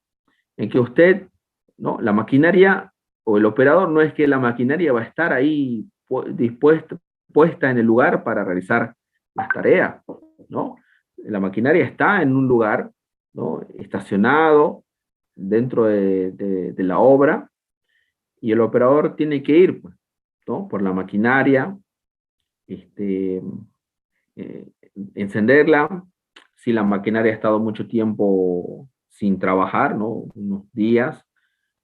En que usted, ¿no? La maquinaria o el operador no es que la maquinaria va a estar ahí puesta en el lugar para realizar las tareas, ¿no? La maquinaria está en un lugar, ¿no? Estacionado dentro de la obra y el operador tiene que ir, pues, ¿no? Por la maquinaria, este, eh, encenderla. Si la maquinaria ha estado mucho tiempo sin trabajar, ¿no? Unos días,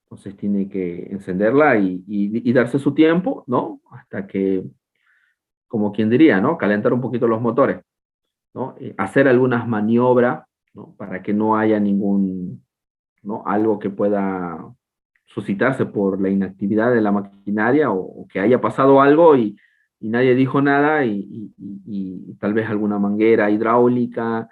entonces tiene que encenderla y darse su tiempo, ¿no? Hasta que, como quien diría, ¿no? Calentar un poquito los motores, ¿no? Hacer algunas maniobras, ¿no? Para que no haya ningún, ¿no? Algo que pueda suscitarse por la inactividad de la maquinaria o que haya pasado algo y y nadie dijo nada y tal vez alguna manguera hidráulica,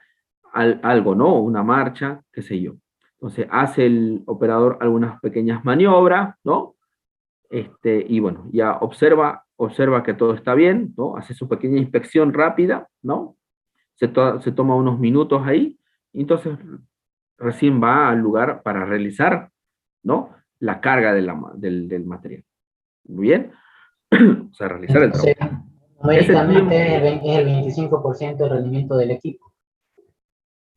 algo, ¿no? Una marcha, qué sé yo. Entonces hace el operador algunas pequeñas maniobras, ¿no? Y bueno, ya observa que todo está bien, ¿no? Hace su pequeña inspección rápida, ¿no? Se toma unos minutos ahí, y entonces recién va al lugar para realizar, ¿no? La carga del material. Muy bien, o sea, realizar el Entonces, trabajo. Ese numéricamente tiempo, es el 25% del rendimiento del equipo.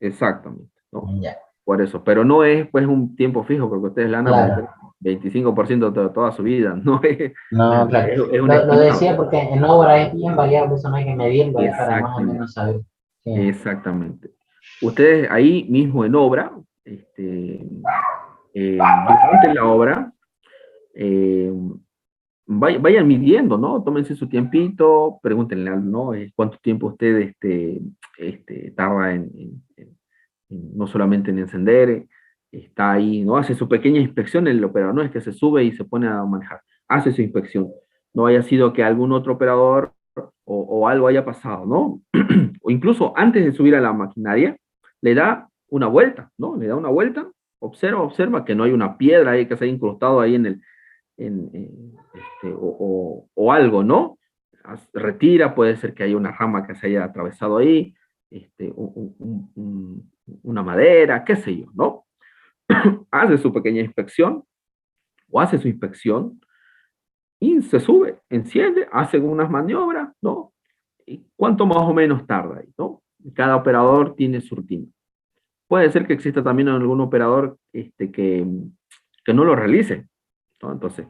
exactamente, ¿no? Ya, Por eso, pero no es pues un tiempo fijo, porque ustedes le van a meter claro. 25% de toda su vida, no es, No, claro. es un Lo estimado. decía porque en obra es bien variable, eso no hay que medirlo ahí para más o Exactamente, menos saber. Sí. exactamente. Ustedes ahí mismo en obra, durante la obra, eh, vayan midiendo, ¿no? Tómense su tiempito, pregúntenle, ¿no? ¿Cuánto tiempo usted tarda no solamente en encender, está ahí, ¿no? Hace su pequeña inspección el operador, no es que se sube y se pone a manejar, hace su inspección. No haya sido que algún otro operador o algo haya pasado, ¿no? O incluso antes de subir a la maquinaria, le da una vuelta, ¿no? Le da una vuelta, observa que no hay una piedra ahí que se haya incrustado ahí o algo, ¿no? Retira, puede ser que haya una rama que se haya atravesado ahí, una madera, qué sé yo, ¿no? Hace su pequeña inspección o hace su inspección y se sube, enciende, hace unas maniobras, ¿no? ¿Y cuánto más o menos tarda ahí, ¿no? Cada operador tiene su rutina. Puede ser que exista también algún operador que no lo realice, ¿no? Entonces,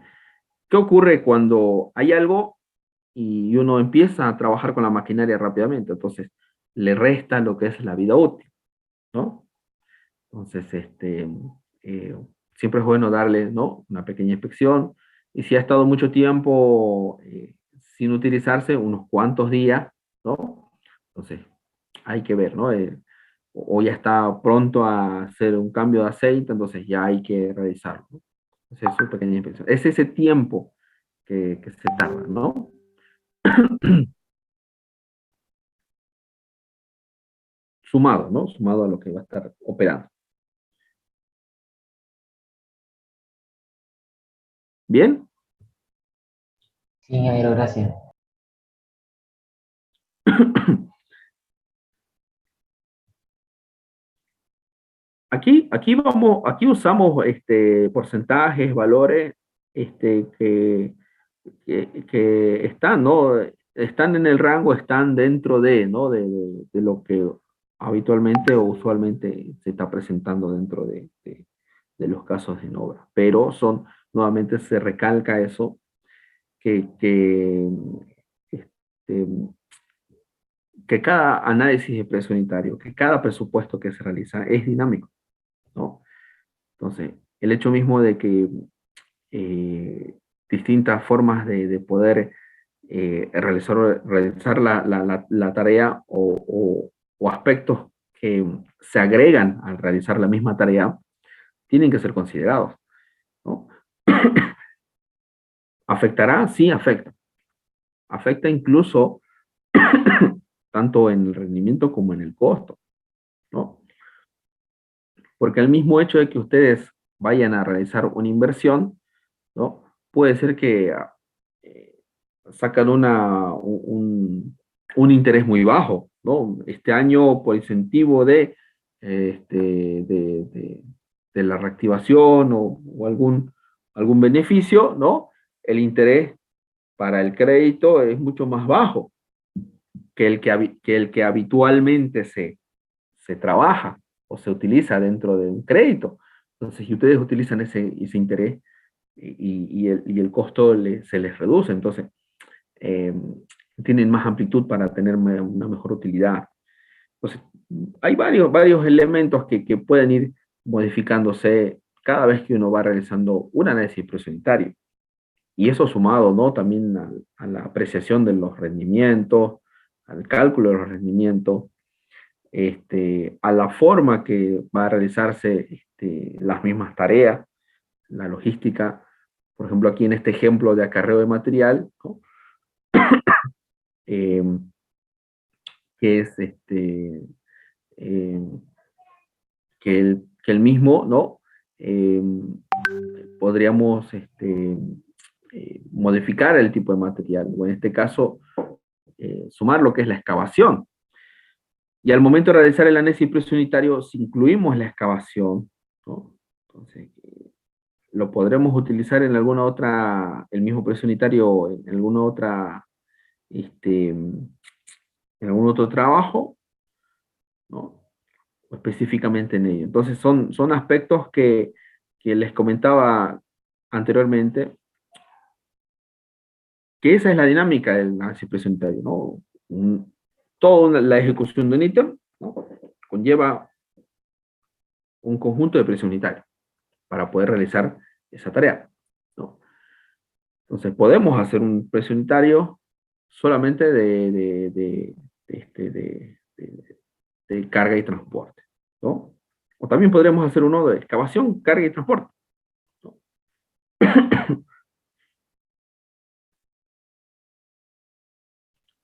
¿qué ocurre cuando hay algo y uno empieza a trabajar con la maquinaria rápidamente? Entonces, le resta lo que es la vida útil, ¿no? Entonces, eh, siempre es bueno darle, ¿no? Una pequeña inspección. Y si ha estado mucho tiempo sin utilizarse, unos cuantos días, ¿no? Entonces, hay que ver, ¿no? O ya está pronto a hacer un cambio de aceite, entonces ya hay que revisarlo, ¿no? Entonces, es su pequeña inspección. Es ese tiempo que se tarda, ¿no? Sumado, ¿no? Sumado a lo que va a estar operando. ¿Bien? Sí, ingeniero, gracias. Aquí usamos porcentajes, valores que están, ¿no? Están en el rango, están dentro de, ¿no? De lo que habitualmente o usualmente se está presentando dentro de los casos en obra. Pero nuevamente se recalca eso, este, que cada análisis de precio unitario, que cada presupuesto que se realiza es dinámico, ¿no? Entonces, el hecho mismo de que distintas formas de poder realizar la tarea o aspectos que se agregan al realizar la misma tarea, tienen que ser considerados, ¿no? ¿Afectará? Sí, afecta. Afecta incluso tanto en el rendimiento como en el costo, ¿no? Porque el mismo hecho de que ustedes vayan a realizar una inversión, ¿no? Puede ser que eh, sacan un interés muy bajo, ¿no? Este año, por incentivo de la reactivación o algún beneficio, ¿no? El interés para el crédito es mucho más bajo que el que habitualmente se trabaja o se utiliza dentro de un crédito. Entonces, si ustedes utilizan ese interés y el costo se les reduce, entonces eh, tienen más amplitud para tener una mejor utilidad. Entonces, hay varios elementos que pueden ir modificándose cada vez que uno va realizando un análisis presunitario. Y eso sumado, ¿no? También a la apreciación de los rendimientos, al cálculo de los rendimientos, a la forma que va a realizarse las mismas tareas, la logística, por ejemplo, aquí en este ejemplo de acarreo de material, ¿no? que es que el mismo, ¿no? Podríamos modificar el tipo de material, o en este caso, sumar lo que es la excavación. Y al momento de realizar el análisis precio unitario, si incluimos la excavación, ¿no? Entonces, lo podremos utilizar en alguna otra, el mismo precio unitario, en alguna otra, en algún otro trabajo, ¿no? O específicamente en ello. Entonces, son aspectos que les comentaba anteriormente, que esa es la dinámica del análisis precio unitario, ¿no? Toda la ejecución de un ítem, ¿no? Conlleva un conjunto de precio unitario para poder realizar esa tarea, ¿no? Entonces, podemos hacer un precio unitario solamente de carga y transporte, ¿no? O también podríamos hacer uno de excavación, carga y transporte, ¿no?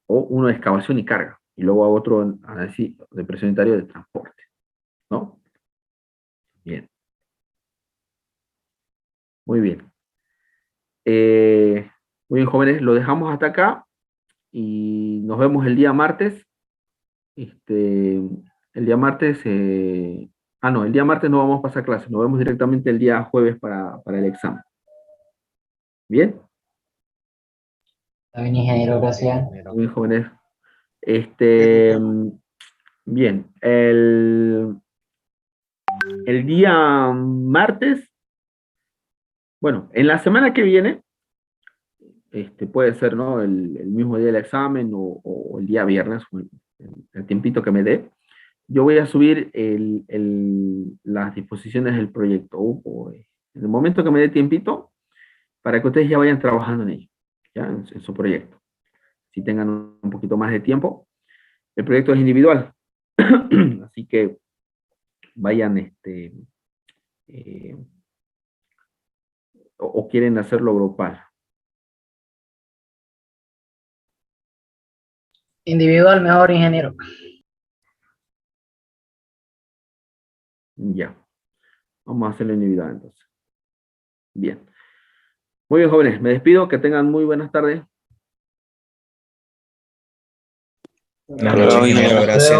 O uno de excavación y carga, y luego hago otro análisis de precio unitario de transporte, ¿no? Bien. Muy bien. Muy bien, jóvenes, lo dejamos hasta acá y nos vemos el día martes. El día martes, no, el día martes no vamos a pasar clases, nos vemos directamente el día jueves para el examen. ¿Bien? Está bien, ingeniero, gracias. Muy bien, jóvenes. Bien, el día martes, bueno, en la semana que viene, puede ser, ¿no? El mismo día del examen o el día viernes, el tiempito que me dé, yo voy a subir las disposiciones del proyecto, en el momento que me dé tiempito, para que ustedes ya vayan trabajando en ello, ya en su proyecto. Si tengan un poquito más de tiempo, el proyecto es individual, así que vayan, o quieren hacerlo grupal. Individual mejor, ingeniero. Ya, vamos a hacerlo individual entonces. Bien. Muy bien, jóvenes, me despido, que tengan muy buenas tardes. Hasta luego, ingeniero, gracias.